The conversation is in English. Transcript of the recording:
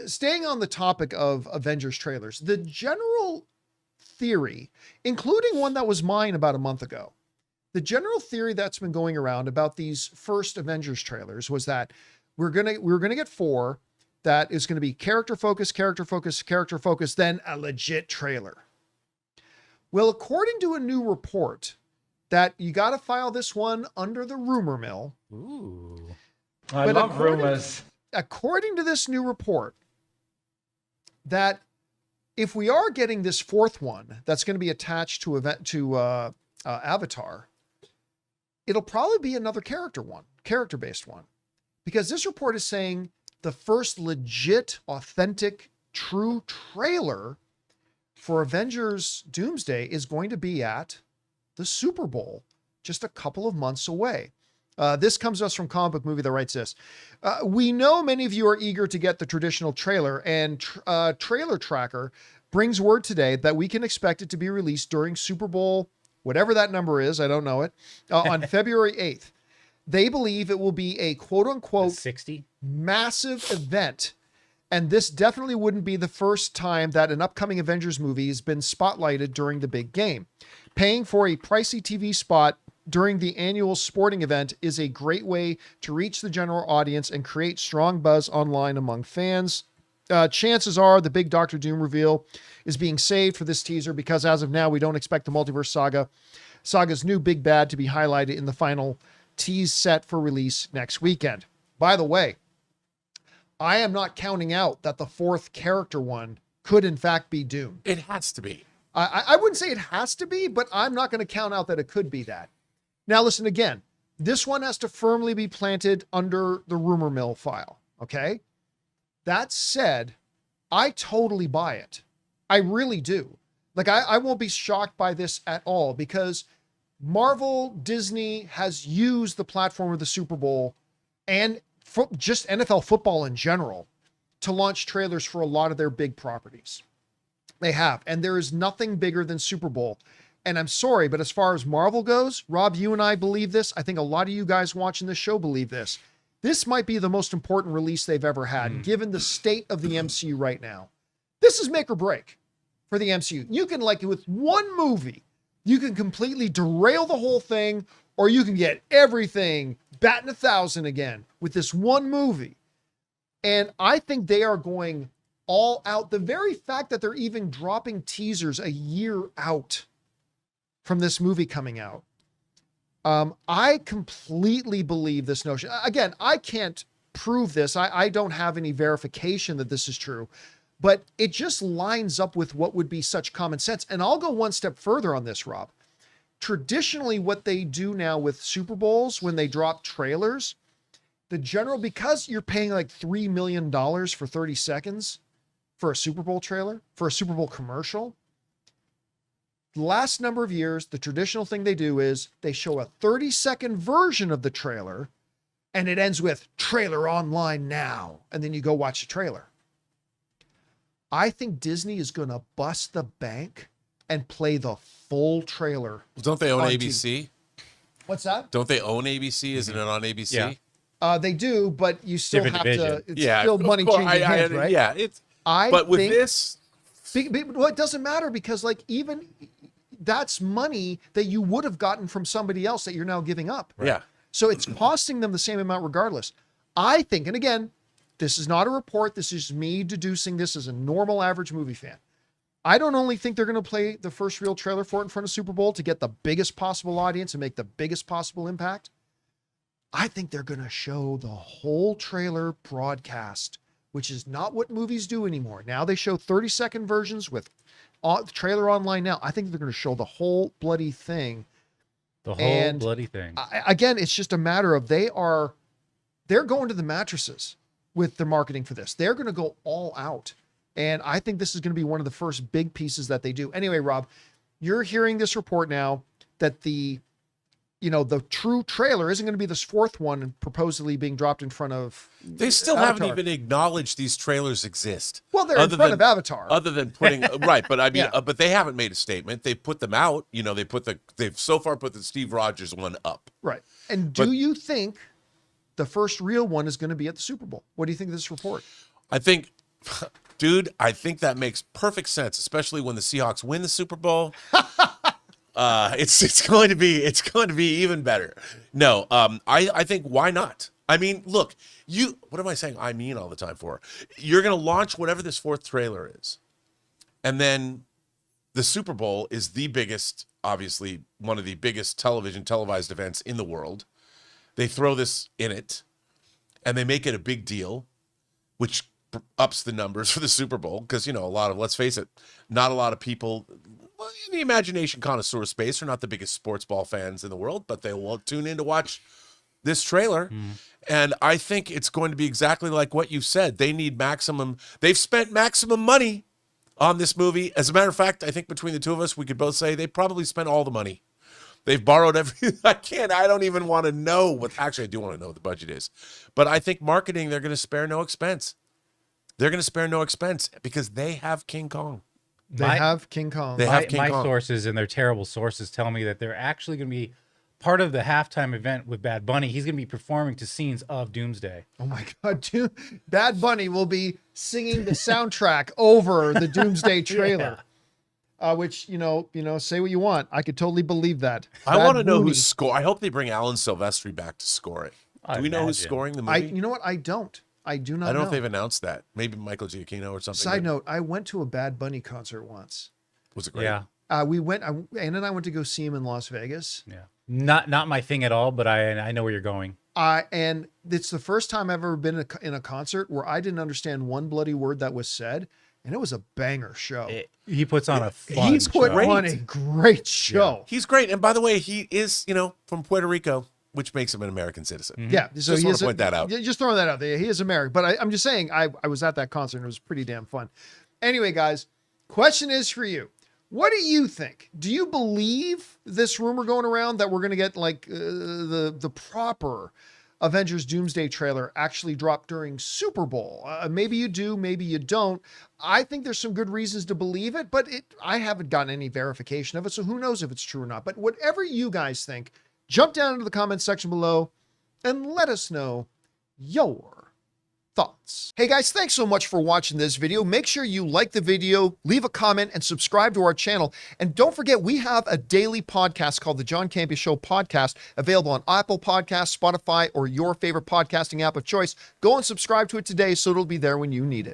staying on the topic of Avengers trailers, the general theory, including one that was mine about a month ago, the general theory that's been going around about these first Avengers trailers was that we're gonna get 4 that is going to be character focus, then a legit trailer. Well, according to a new report, that you got to file this one under the rumor mill. Ooh, I love rumors. According to this new report, that if we are getting this 4th one that's going to be attached to Avatar, it'll probably be another character-based one, because this report is saying the first legit, authentic, true trailer for Avengers Doomsday is going to be at the Super Bowl, just a couple of months away. This comes to us from Comic Book Movie that writes this. We know many of you are eager to get the traditional trailer, and Trailer Tracker brings word today that we can expect it to be released during Super Bowl, whatever that number is, I don't know it, on February 8th. They believe it will be a quote-unquote 60 massive event, and this definitely wouldn't be the first time that an upcoming Avengers movie has been spotlighted during the big game. Paying for a pricey TV spot during the annual sporting event is a great way to reach the general audience and create strong buzz online among fans. Chances are the big Doctor Doom reveal is being saved for this teaser, because as of now, we don't expect the Multiverse Saga's new big bad to be highlighted in the final tease set for release next weekend. By the way, I am not counting out that the 4th character one could in fact be Doom. It has to be. I wouldn't say it has to be, but I'm not going to count out that it could be that. Now, listen again, this one has to firmly be planted under the rumor mill file. Okay. That said, I totally buy it. I really do. Like, I won't be shocked by this at all, because Marvel, Disney has used the platform of the Super Bowl and just NFL football in general to launch trailers for a lot of their big properties. They have, and there is nothing bigger than Super Bowl. And I'm sorry, but as far as Marvel goes, Rob, you and I believe this. I think a lot of you guys watching this show believe this. This might be the most important release they've ever had, given the state of the MCU right now. This is make or break for the MCU. You can, like, with one movie, you can completely derail the whole thing, or you can get everything batting 1,000 again with this one movie. And I think they are going all out. The very fact that they're even dropping teasers a year out from this movie coming out, I completely believe this notion. Again, I can't prove this. I don't have any verification that this is true, but it just lines up with what would be such common sense. And I'll go one step further on this, Rob. Traditionally, what they do now with Super Bowls, when they drop trailers, because you're paying like $3 million for 30 seconds for a Super Bowl trailer, for a Super Bowl commercial, the last number of years, the traditional thing they do is they show a 30-second version of the trailer, and it ends with trailer online now. And then you go watch the trailer. I think Disney is going to bust the bank and play the full trailer. Well, don't they own ABC? TV. What's that? Don't they own ABC? Isn't it on ABC? Yeah. They do, but you still Different have division. to. It's still money changing hands, right? Yeah, Well, it doesn't matter, because like, even that's money that you would have gotten from somebody else that you're now giving up. Right? Yeah. So it's costing them the same amount regardless. I think, and again, this is not a report. This is me deducing this as a normal average movie fan. I don't only think they're going to play the first real trailer for it in front of Super Bowl to get the biggest possible audience and make the biggest possible impact. I think they're going to show the whole trailer broadcast, which is not what movies do anymore. Now they show 30-second versions with trailer online now. I think they're going to show the whole bloody thing. The whole bloody thing. Again, it's just a matter of they're going to the mattresses with their marketing for this. They're going to go all out. And I think this is going to be one of the first big pieces that they do. Anyway, Rob, you're hearing this report now that the true trailer isn't going to be this 4th one supposedly being dropped in front of They still Avatar. haven't even acknowledged these trailers exist. Well, they're in front of Avatar. Other than putting right, but I mean, but they haven't made a statement. They put them out. They've so far put the Steve Rogers one up. Right. And do you think the first real one is going to be at the Super Bowl? What do you think of this report? I think Dude, I think that makes perfect sense, especially when the Seahawks win the Super Bowl. It's going to be even better. No, I think why not? I mean, look, what am I saying? I mean all the time for? You're going to launch whatever this fourth trailer is, and then the Super Bowl is the biggest, obviously one of the biggest televised events in the world. They throw this in it, and they make it a big deal, which ups the numbers for the Super Bowl because, let's face it, not a lot of people in the imagination connoisseur space are not the biggest sports ball fans in the world, but they will tune in to watch this trailer. And I think it's going to be exactly like what you said. They've spent maximum money on this movie. As a matter of fact, I think between the two of us, we could both say they probably spent all the money. They've borrowed I don't even want to know actually, I do want to know what the budget is. But I think marketing, they're going to spare no expense. They're going to spare no expense because they have King Kong. They have King Kong. My sources and their terrible sources tell me that they're actually going to be part of the halftime event with Bad Bunny. He's going to be performing to scenes of Doomsday. Oh my God, dude. Bad Bunny will be singing the soundtrack over the Doomsday trailer. Which, say what you want. I could totally believe that. I want to know who's score. I hope they bring Alan Silvestri back to score it. Do we know who's scoring the movie? You know what? I don't. I do not know. I don't know if they've announced that. Maybe Michael Giacchino or something. Side note, I went to a Bad Bunny concert once. Was it great? Yeah. Ann and I went to go see him in Las Vegas. Yeah. Not my thing at all, but I know where you're going. And it's the first time I've ever been in a concert where I didn't understand one bloody word that was said. And it was a banger show. He puts on a fun He's put show. on a great show. Yeah. He's great. And by the way, he is, from Puerto Rico, which makes him an American citizen. Mm-hmm. Yeah. So just want to point that out. Just throwing that out there. He is American. But I'm just saying, I was at that concert and it was pretty damn fun. Anyway, guys, question is for you. What do you think? Do you believe this rumor going around that we're going to get like the proper Avengers Doomsday trailer actually dropped during Super Bowl? Maybe you do, maybe you don't. I think there's some good reasons to believe it, but I haven't gotten any verification of it, so who knows if it's true or not. But whatever you guys think, jump down into the comments section below and let us know your thoughts. Hey guys, thanks so much for watching this video. Make sure you like the video, leave a comment, and subscribe to our channel. And don't forget, we have a daily podcast called the John Campea Show podcast, available on Apple Podcasts, Spotify, or your favorite podcasting app of choice. Go and subscribe to it today so it'll be there when you need it.